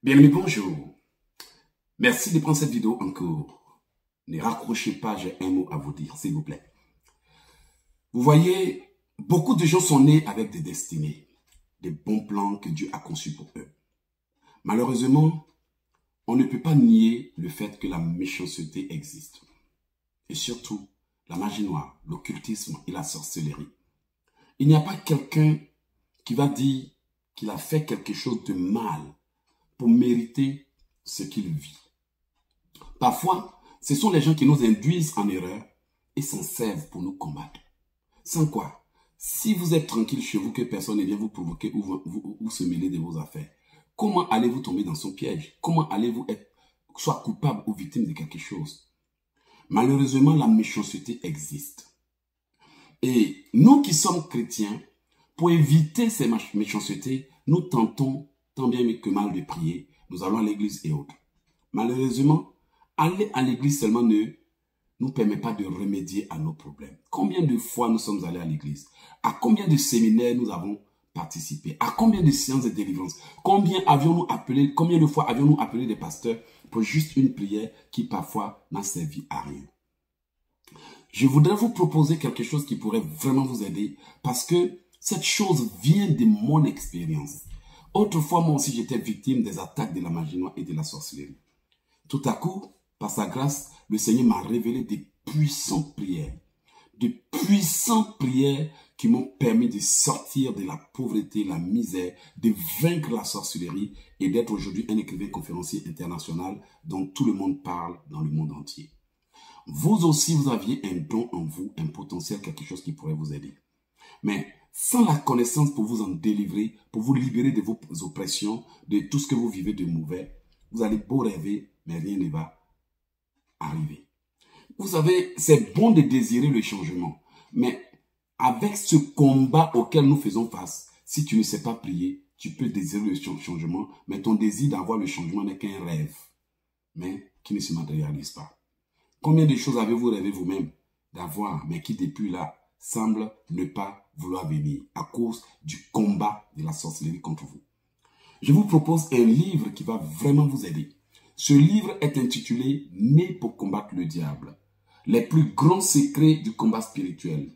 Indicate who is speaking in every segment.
Speaker 1: Bien-aimés, bonjour. Merci de prendre cette vidéo en cours. Ne raccrochez pas, j'ai un mot à vous dire, s'il vous plaît. Vous voyez, beaucoup de gens sont nés avec des destinées, des bons plans que Dieu a conçus pour eux. Malheureusement, on ne peut pas nier le fait que la méchanceté existe. Et surtout, la magie noire, l'occultisme et la sorcellerie. Il n'y a pas quelqu'un qui va dire qu'il a fait quelque chose de mal pour mériter ce qu'il vit. Parfois, ce sont les gens qui nous induisent en erreur et s'en servent pour nous combattre. Sans quoi, si vous êtes tranquille chez vous, que personne ne vient vous provoquer ou se mêler de vos affaires, comment allez-vous tomber dans son piège? Comment allez-vous être soit coupable ou victime de quelque chose? Malheureusement, la méchanceté existe. Et nous qui sommes chrétiens, pour éviter ces méchancetés, nous tentons tant bien que mal de prier. Nous allons à l'église et autres. Malheureusement, aller à l'église seulement ne nous permet pas de remédier à nos problèmes. Combien de fois nous sommes allés à l'église? À combien de séminaires nous avons participé? À combien de séances de délivrance? Combien de fois avions-nous appelé des pasteurs pour juste une prière qui parfois n'a servi à rien? Je voudrais vous proposer quelque chose qui pourrait vraiment vous aider parce que cette chose vient de mon expérience. Autrefois, moi aussi, j'étais victime des attaques de la magie noire et de la sorcellerie. Tout à coup, par sa grâce, le Seigneur m'a révélé des puissantes prières. De puissantes prières qui m'ont permis de sortir de la pauvreté, la misère, de vaincre la sorcellerie et d'être aujourd'hui un écrivain conférencier international dont tout le monde parle dans le monde entier. Vous aussi, vous aviez un don en vous, un potentiel, quelque chose qui pourrait vous aider. Mais sans la connaissance pour vous en délivrer, pour vous libérer de vos oppressions, de tout ce que vous vivez de mauvais, vous allez beau rêver, mais rien ne va arriver. Vous savez, c'est bon de désirer le changement, mais avec ce combat auquel nous faisons face, si tu ne sais pas prier, tu peux désirer le changement, mais ton désir d'avoir le changement n'est qu'un rêve, mais qui ne se matérialise pas. Combien de choses avez-vous rêvé vous-même d'avoir, mais qui depuis là semblent ne pas vouloir venir à cause du combat de la sorcellerie contre vous? Je vous propose un livre qui va vraiment vous aider. Ce livre est intitulé « Né pour combattre le diable ». Les plus grands secrets du combat spirituel.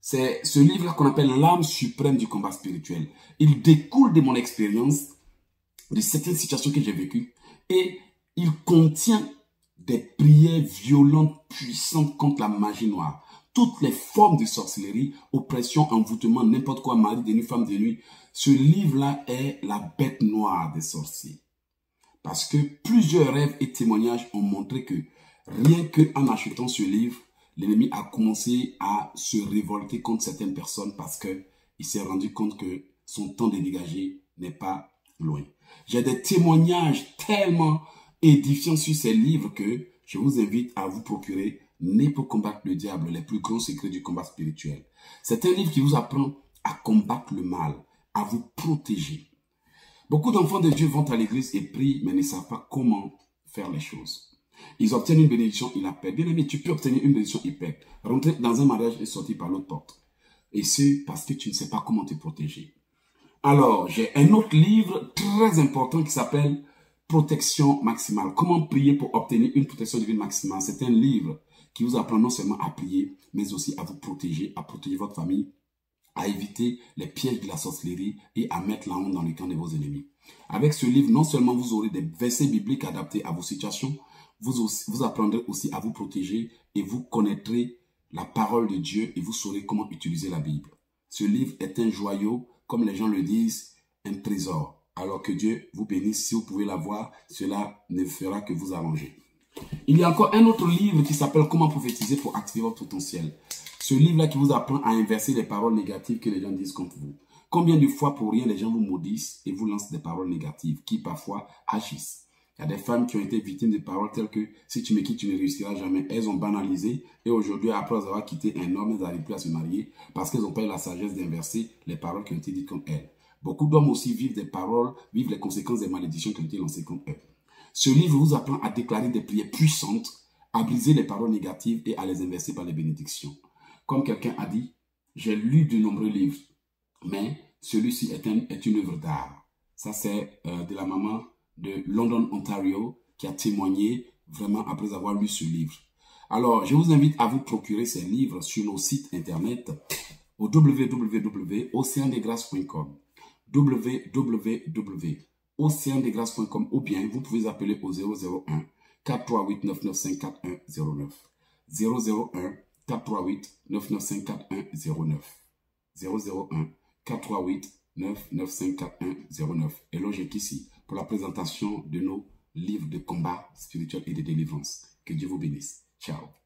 Speaker 1: C'est ce livre qu'on appelle l'âme suprême du combat spirituel. Il découle de mon expérience, de certaines situations que j'ai vécues, et il contient des prières violentes, puissantes contre la magie noire. Toutes les formes de sorcellerie, oppression, envoûtement, n'importe quoi, mari de nuit, femme de nuit. Ce livre-là est la bête noire des sorciers. Parce que plusieurs rêves et témoignages ont montré que rien qu'en achetant ce livre, l'ennemi a commencé à se révolter contre certaines personnes parce qu'il s'est rendu compte que son temps de dégager n'est pas loin. J'ai des témoignages tellement édifiants sur ces livres que je vous invite à vous procurer Né pour combattre le diable, les plus grands secrets du combat spirituel. C'est un livre qui vous apprend à combattre le mal, à vous protéger. Beaucoup d'enfants de Dieu vont à l'église et prient, mais ne savent pas comment faire les choses. Ils obtiennent une bénédiction, ils la perdent. Bien aimé, tu peux obtenir une bénédiction, ils perdent. Rentrer dans un mariage et sortir par l'autre porte. Et c'est parce que tu ne sais pas comment te protéger. Alors, j'ai un autre livre très important qui s'appelle Protection maximale. Comment prier pour obtenir une protection divine maximale. C'est un livre qui vous apprend non seulement à prier, mais aussi à vous protéger, à protéger votre famille, à éviter les pièges de la sorcellerie et à mettre la honte dans le camp de vos ennemis. Avec ce livre, non seulement vous aurez des versets bibliques adaptés à vos situations, vous apprendrez aussi à vous protéger et vous connaîtrez la parole de Dieu et vous saurez comment utiliser la Bible. Ce livre est un joyau, comme les gens le disent, un trésor. Alors que Dieu vous bénisse, si vous pouvez l'avoir, cela ne fera que vous arranger. Il y a encore un autre livre qui s'appelle Comment prophétiser pour activer votre potentiel. Ce livre-là qui vous apprend à inverser les paroles négatives que les gens disent contre vous. Combien de fois pour rien les gens vous maudissent et vous lancent des paroles négatives qui parfois agissent. Il y a des femmes qui ont été victimes de paroles telles que si tu me quittes, tu ne réussiras jamais. Elles ont banalisé et aujourd'hui, après avoir quitté un homme, elles n'arrivent plus à se marier parce qu'elles n'ont pas eu la sagesse d'inverser les paroles qui ont été dites contre elles. Beaucoup d'hommes aussi vivent les conséquences des malédictions qui ont été lancées contre eux. Ce livre vous apprend à déclarer des prières puissantes, à briser les paroles négatives et à les inverser par les bénédictions. Comme quelqu'un a dit, j'ai lu de nombreux livres, mais celui-ci est une œuvre d'art. Ça, c'est de la maman de London, Ontario, qui a témoigné vraiment après avoir lu ce livre. Alors, je vous invite à vous procurer ces livres sur nos sites internet au www.oceandesgrâces.com www.oceandesgrâces.com ou bien vous pouvez appeler au 001 438 995 4109 001 438 995 4109 001 438 995 4109. Et là, j'ai ici pour la présentation de nos livres de combat spirituel et de délivrance. Que Dieu vous bénisse. Ciao.